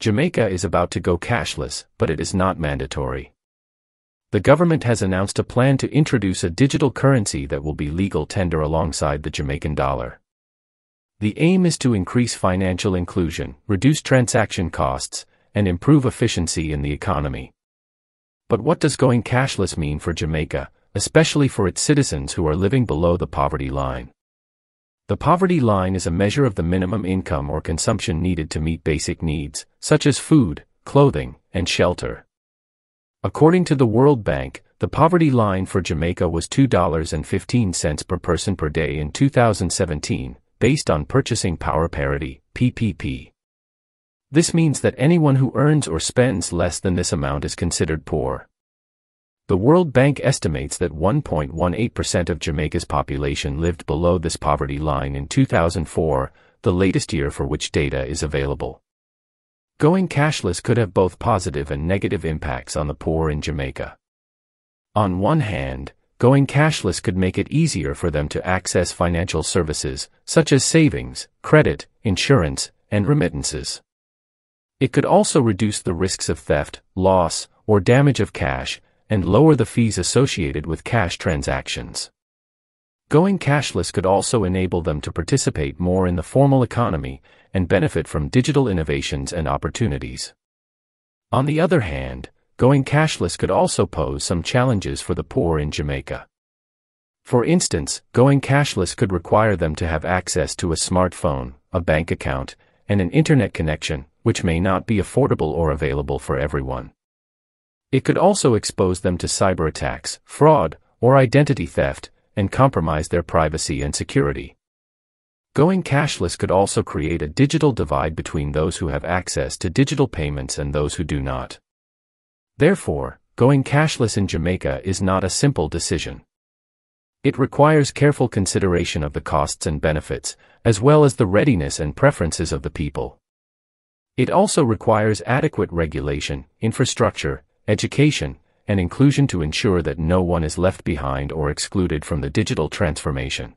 Jamaica is about to go cashless, but it is not mandatory. The government has announced a plan to introduce a digital currency that will be legal tender alongside the Jamaican dollar. The aim is to increase financial inclusion, reduce transaction costs, and improve efficiency in the economy. But what does going cashless mean for Jamaica, especially for its citizens who are living below the poverty line? The poverty line is a measure of the minimum income or consumption needed to meet basic needs, such as food, clothing, and shelter. According to the World Bank, the poverty line for Jamaica was $2.15 per person per day in 2017, based on purchasing power parity, PPP. This means that anyone who earns or spends less than this amount is considered poor. The World Bank estimates that 1.18% of Jamaica's population lived below this poverty line in 2004, the latest year for which data is available. Going cashless could have both positive and negative impacts on the poor in Jamaica. On one hand, going cashless could make it easier for them to access financial services, such as savings, credit, insurance, and remittances. It could also reduce the risks of theft, loss, or damage of cash, and lower the fees associated with cash transactions. Going cashless could also enable them to participate more in the formal economy and benefit from digital innovations and opportunities. On the other hand, going cashless could also pose some challenges for the poor in Jamaica. For instance, going cashless could require them to have access to a smartphone, a bank account, and an internet connection, which may not be affordable or available for everyone. It could also expose them to cyber attacks, fraud, or identity theft, and compromise their privacy and security. Going cashless could also create a digital divide between those who have access to digital payments and those who do not. Therefore, going cashless in Jamaica is not a simple decision. It requires careful consideration of the costs and benefits, as well as the readiness and preferences of the people. It also requires adequate regulation, infrastructure, education, and inclusion to ensure that no one is left behind or excluded from the digital transformation.